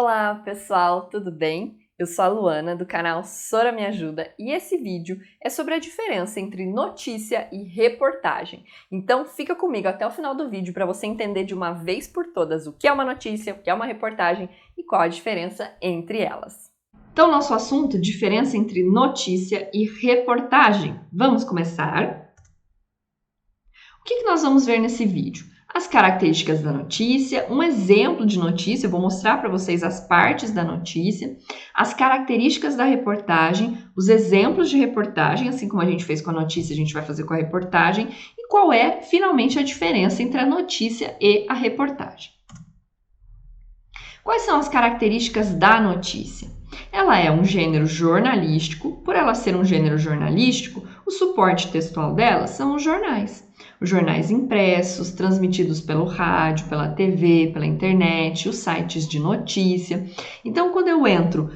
Olá pessoal, tudo bem? Eu sou a Luana do canal Sora Me Ajuda e esse vídeo é sobre a diferença entre notícia e reportagem. Então fica comigo até o final do vídeo para você entender de uma vez por todas o que é uma notícia, o que é uma reportagem e qual a diferença entre elas. Então nosso assunto, diferença entre notícia e reportagem. Vamos começar? O que nós vamos ver nesse vídeo? As características da notícia, um exemplo de notícia, eu vou mostrar para vocês as partes da notícia, as características da reportagem, os exemplos de reportagem, assim como a gente fez com a notícia, a gente vai fazer com a reportagem, e qual é, finalmente, a diferença entre a notícia e a reportagem. Quais são as características da notícia? Ela é um gênero jornalístico, por ela ser um gênero jornalístico, o suporte textual dela são os jornais. Os jornais impressos, transmitidos pelo rádio, pela TV, pela internet, os sites de notícia. Então, quando eu entro,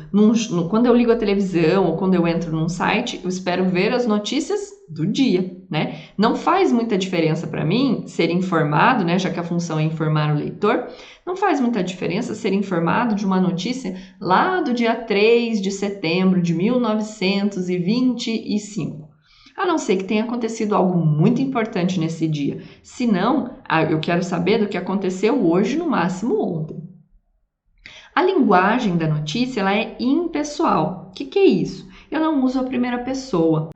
quando eu ligo a televisão ou quando eu entro num site, eu espero ver as notícias do dia, né? Não faz muita diferença para mim ser informado, né? Já que a função é informar o leitor, não faz muita diferença ser informado de uma notícia lá do dia 3 de setembro de 1925. A não ser que tenha acontecido algo muito importante nesse dia. Se não, eu quero saber do que aconteceu hoje, no máximo ontem. A linguagem da notícia ela é impessoal. O que é isso? Eu não uso a primeira pessoa.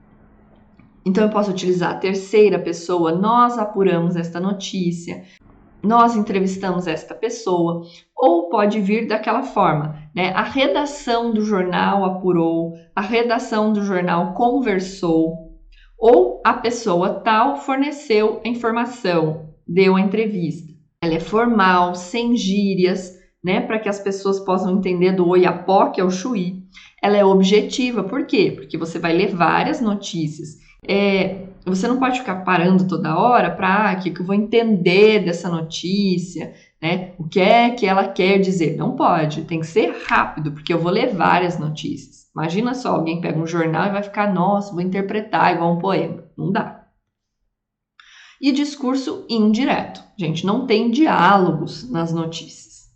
Então, eu posso utilizar a terceira pessoa. Nós apuramos esta notícia. Nós entrevistamos esta pessoa. Ou pode vir daquela forma, né? A redação do jornal apurou. A redação do jornal conversou. Ou a pessoa tal forneceu a informação, deu a entrevista. Ela é formal, sem gírias, né, para que as pessoas possam entender do Oiapoque que é o Chuí. Ela é objetiva, por quê? Porque você vai ler várias notícias. Você não pode ficar parando toda hora para que eu vou entender dessa notícia, né? O que é que ela quer dizer? Não pode, tem que ser rápido, porque eu vou ler várias notícias. Imagina só, alguém pega um jornal e vai ficar, nossa, vou interpretar igual um poema. Não dá. E discurso indireto. Gente, não tem diálogos nas notícias.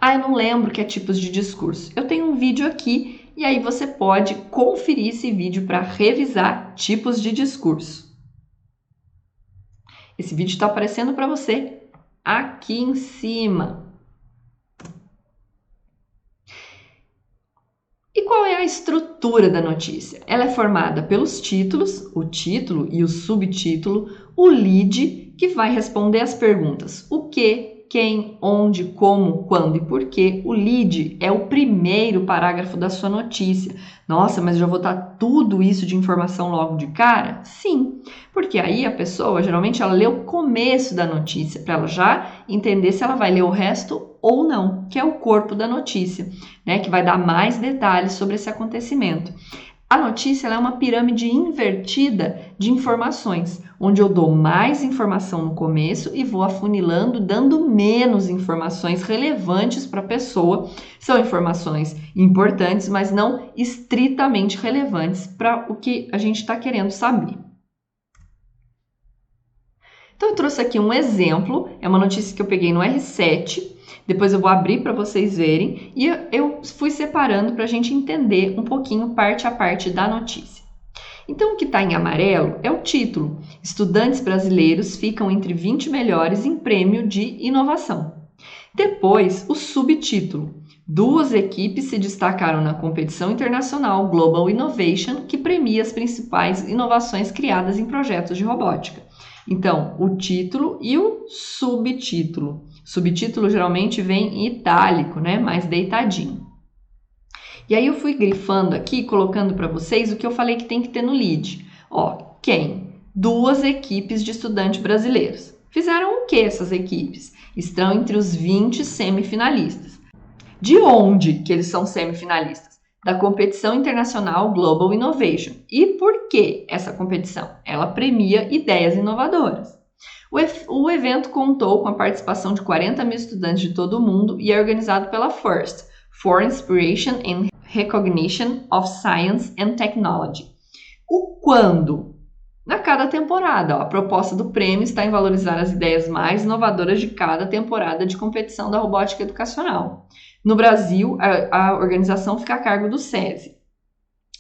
Eu não lembro que é tipos de discurso. Eu tenho um vídeo aqui e aí você pode conferir esse vídeo para revisar tipos de discurso. Esse vídeo está aparecendo para você aqui em cima. E qual é a estrutura da notícia? Ela é formada pelos títulos, o título e o subtítulo, o lead, que vai responder as perguntas o que, quem, onde, como, quando e por quê. O lead é o primeiro parágrafo da sua notícia. Nossa, mas eu já vou dar tudo isso de informação logo de cara? Sim, porque aí a pessoa, geralmente, ela lê o começo da notícia, para ela já entender se ela vai ler o resto ou não, que é o corpo da notícia, né, que vai dar mais detalhes sobre esse acontecimento. A notícia ela é uma pirâmide invertida de informações, onde eu dou mais informação no começo e vou afunilando, dando menos informações relevantes para a pessoa. São informações importantes, mas não estritamente relevantes para o que a gente está querendo saber. Então, eu trouxe aqui um exemplo, é uma notícia que eu peguei no R7, depois eu vou abrir para vocês verem, e eu fui separando para a gente entender um pouquinho parte a parte da notícia. Então, o que está em amarelo é o título. Estudantes brasileiros ficam entre 20 melhores em prêmio de inovação. Depois, o subtítulo. 2 equipes se destacaram na competição internacional Global Innovation, que premia as principais inovações criadas em projetos de robótica. Então, o título e o subtítulo. Subtítulo geralmente vem em itálico, né? Mais deitadinho. E aí eu fui grifando aqui, colocando para vocês o que eu falei que tem que ter no lead. Quem? 2 equipes de estudantes brasileiros. Fizeram o que essas equipes? Estão entre os 20 semifinalistas. De onde que eles são semifinalistas? Da competição internacional Global Innovation. E por que essa competição? Ela premia ideias inovadoras. O evento contou com a participação de 40 mil estudantes de todo o mundo e é organizado pela FIRST, For Inspiration and Recognition of Science and Technology. O quando? Na cada temporada, ó, a proposta do prêmio está em valorizar as ideias mais inovadoras de cada temporada de competição da robótica educacional. No Brasil, a organização fica a cargo do SESI.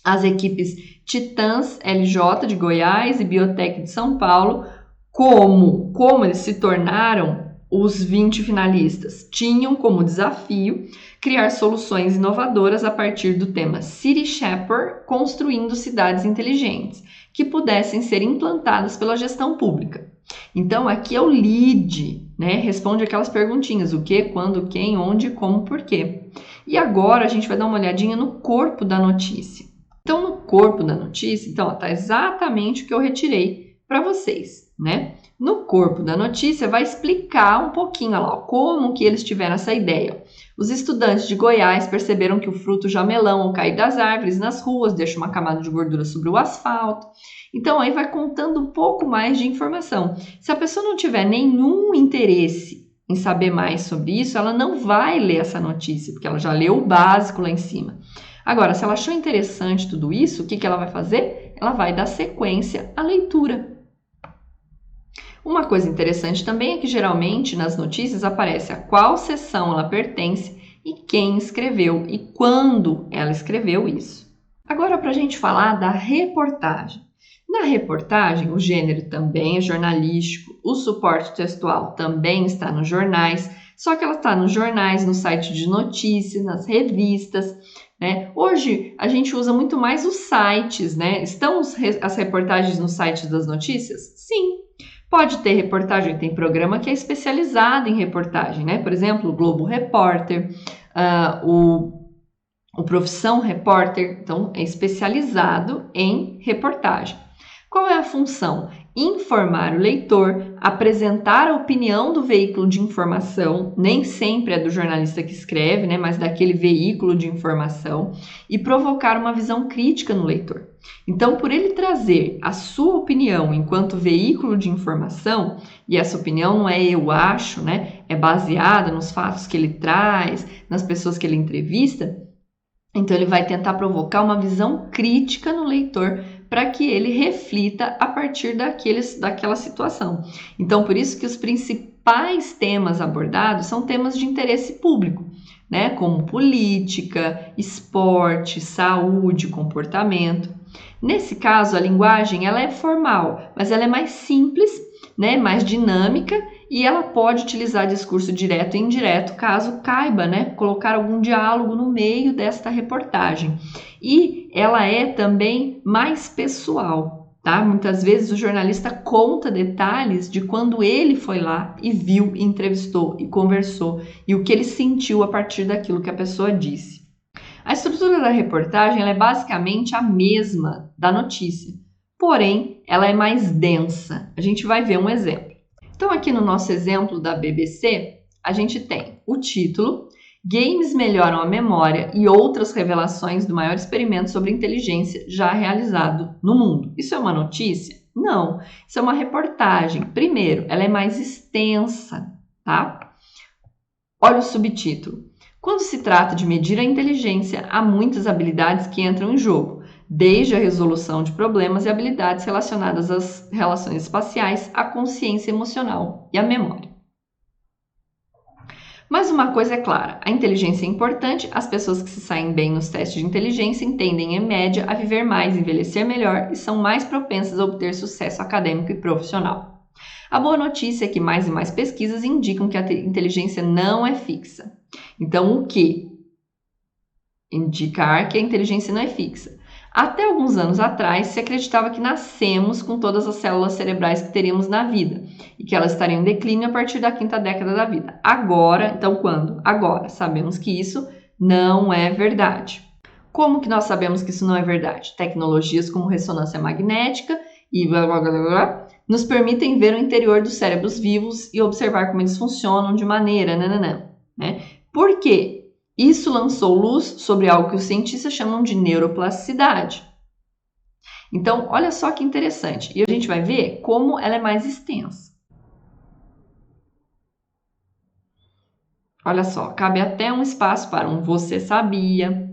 As equipes Titãs LJ de Goiás e Biotech de São Paulo, como eles se tornaram os 20 finalistas? Tinham como desafio criar soluções inovadoras a partir do tema City Shaper, construindo cidades inteligentes, que pudessem ser implantadas pela gestão pública. Então, aqui é o lead, né? Responde aquelas perguntinhas: o que, quando, quem, onde, como, por quê. E agora a gente vai dar uma olhadinha no corpo da notícia. Então, no corpo da notícia, tá exatamente o que eu retirei para vocês, né? No corpo da notícia vai explicar um pouquinho lá, como que eles tiveram essa ideia. Os estudantes de Goiás perceberam que o fruto jamelão ao cair das árvores nas ruas deixa uma camada de gordura sobre o asfalto. Então aí vai contando um pouco mais de informação. Se a pessoa não tiver nenhum interesse em saber mais sobre isso, ela não vai ler essa notícia, porque ela já leu o básico lá em cima. Agora, se ela achou interessante tudo isso, o que ela vai fazer? Ela vai dar sequência à leitura. Uma coisa interessante também é que geralmente nas notícias aparece a qual seção ela pertence e quem escreveu e quando ela escreveu isso. Agora, para a gente falar da reportagem. Na reportagem, o gênero também é jornalístico, o suporte textual também está nos jornais, só que ela está nos jornais, no site de notícias, nas revistas, né? Hoje a gente usa muito mais os sites, né? Estão as reportagens nos sites das notícias? Sim. Pode ter reportagem, tem programa que é especializado em reportagem, né? Por exemplo, o Globo Repórter, o Profissão Repórter, então é especializado em reportagem. Qual é a função? Informar o leitor, apresentar a opinião do veículo de informação, nem sempre é do jornalista que escreve, né, mas daquele veículo de informação, e provocar uma visão crítica no leitor. Então, por ele trazer a sua opinião enquanto veículo de informação, e essa opinião não é eu acho, né, é baseada nos fatos que ele traz, nas pessoas que ele entrevista, então ele vai tentar provocar uma visão crítica no leitor para que ele reflita a partir daquela situação. Então, por isso que os principais temas abordados são temas de interesse público, né? Como política, esporte, saúde, comportamento. Nesse caso, a linguagem ela é formal, mas ela é mais simples, né? Mais dinâmica, e ela pode utilizar discurso direto e indireto, caso caiba, né? Colocar algum diálogo no meio desta reportagem. E ela é também mais pessoal, tá? Muitas vezes o jornalista conta detalhes de quando ele foi lá e viu, e entrevistou e conversou e o que ele sentiu a partir daquilo que a pessoa disse. A estrutura da reportagem ela é basicamente a mesma da notícia, porém ela é mais densa. A gente vai ver um exemplo. Então aqui no nosso exemplo da BBC, a gente tem o título: Games melhoram a memória e outras revelações do maior experimento sobre inteligência já realizado no mundo. Isso é uma notícia? Não, isso é uma reportagem. Primeiro, ela é mais extensa, tá? Olha o subtítulo. Quando se trata de medir a inteligência, há muitas habilidades que entram em jogo, desde a resolução de problemas e habilidades relacionadas às relações espaciais, à consciência emocional e à memória. Mas uma coisa é clara, a inteligência é importante, as pessoas que se saem bem nos testes de inteligência tendem, em média, a viver mais, envelhecer melhor e são mais propensas a obter sucesso acadêmico e profissional. A boa notícia é que mais e mais pesquisas indicam que a inteligência não é fixa. Então, o que? Indicar que a inteligência não é fixa. Até alguns anos atrás, se acreditava que nascemos com todas as células cerebrais que teríamos na vida e que elas estariam em declínio a partir da 5ª década da vida. Agora, então quando? Agora, sabemos que isso não é verdade. Como que nós sabemos que isso não é verdade? Tecnologias como ressonância magnética e blá, blá, blá, blá, nos permitem ver o interior dos cérebros vivos e observar como eles funcionam de maneira, né? Por quê? Isso lançou luz sobre algo que os cientistas chamam de neuroplasticidade. Então, olha só que interessante. E a gente vai ver como ela é mais extensa. Olha só, cabe até um espaço para um você sabia,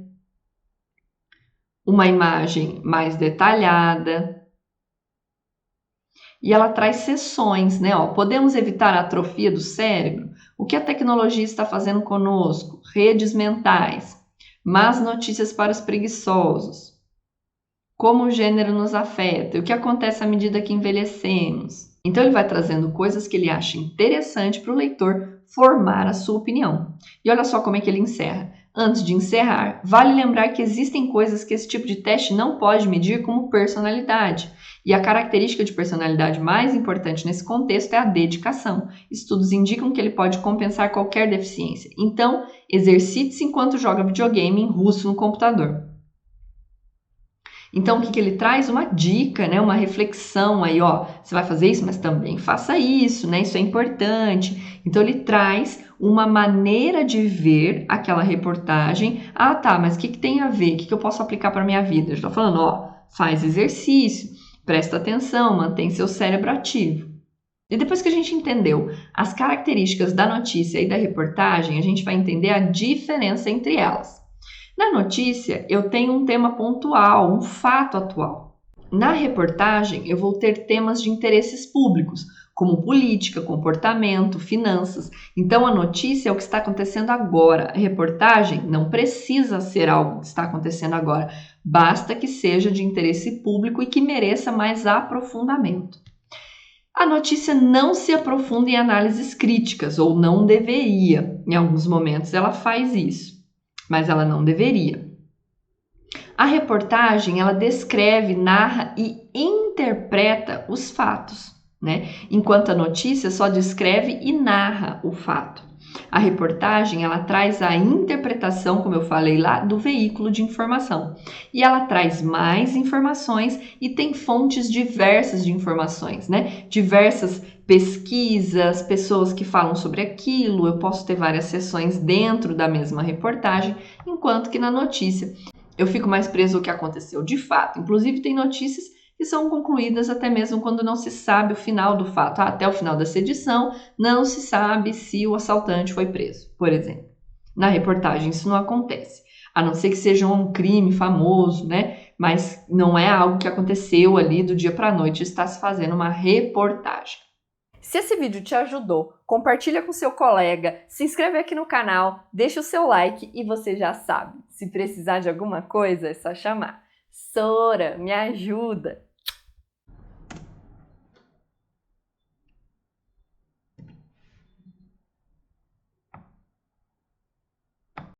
uma imagem mais detalhada, E ela traz seções, né? Ó, podemos evitar a atrofia do cérebro? O que a tecnologia está fazendo conosco? Redes mentais. Más notícias para os preguiçosos. Como o gênero nos afeta? O que acontece à medida que envelhecemos? Então ele vai trazendo coisas que ele acha interessante para o leitor formar a sua opinião. E olha só como é que ele encerra. Antes de encerrar, vale lembrar que existem coisas que esse tipo de teste não pode medir, como personalidade. E a característica de personalidade mais importante nesse contexto é a dedicação. Estudos indicam que ele pode compensar qualquer deficiência. Então, exercite-se enquanto joga videogame em russo no computador. Então, o que ele traz? Uma dica, né? Uma reflexão aí, ó. Você vai fazer isso, mas também faça isso, né? Isso é importante. Então, ele traz uma maneira de ver aquela reportagem. Ah, tá, mas o que tem a ver? O que eu posso aplicar para a minha vida? Eu estou falando, ó, faz exercício, presta atenção, mantém seu cérebro ativo. E depois que a gente entendeu as características da notícia e da reportagem, a gente vai entender a diferença entre elas. Na notícia, eu tenho um tema pontual, um fato atual. Na reportagem, eu vou ter temas de interesses públicos, como política, comportamento, finanças. Então, a notícia é o que está acontecendo agora. A reportagem não precisa ser algo que está acontecendo agora. Basta que seja de interesse público e que mereça mais aprofundamento. A notícia não se aprofunda em análises críticas, ou não deveria. Em alguns momentos ela faz isso, mas ela não deveria. A reportagem, ela descreve, narra e interpreta os fatos, né? Enquanto a notícia só descreve e narra o fato. A reportagem, ela traz a interpretação, como eu falei lá, do veículo de informação. E ela traz mais informações e tem fontes diversas de informações, né? Diversas pesquisas, pessoas que falam sobre aquilo. Eu posso ter várias sessões dentro da mesma reportagem, enquanto que na notícia eu fico mais preso ao que aconteceu de fato. Inclusive, tem notícias que são concluídas até mesmo quando não se sabe o final do fato. Até o final dessa edição, não se sabe se o assaltante foi preso, por exemplo. Na reportagem, isso não acontece. A não ser que seja um crime famoso, né? Mas não é algo que aconteceu ali do dia para a noite, está se fazendo uma reportagem. Se esse vídeo te ajudou, compartilha com seu colega, se inscreve aqui no canal, deixa o seu like e você já sabe, se precisar de alguma coisa é só chamar. Sora, me ajuda!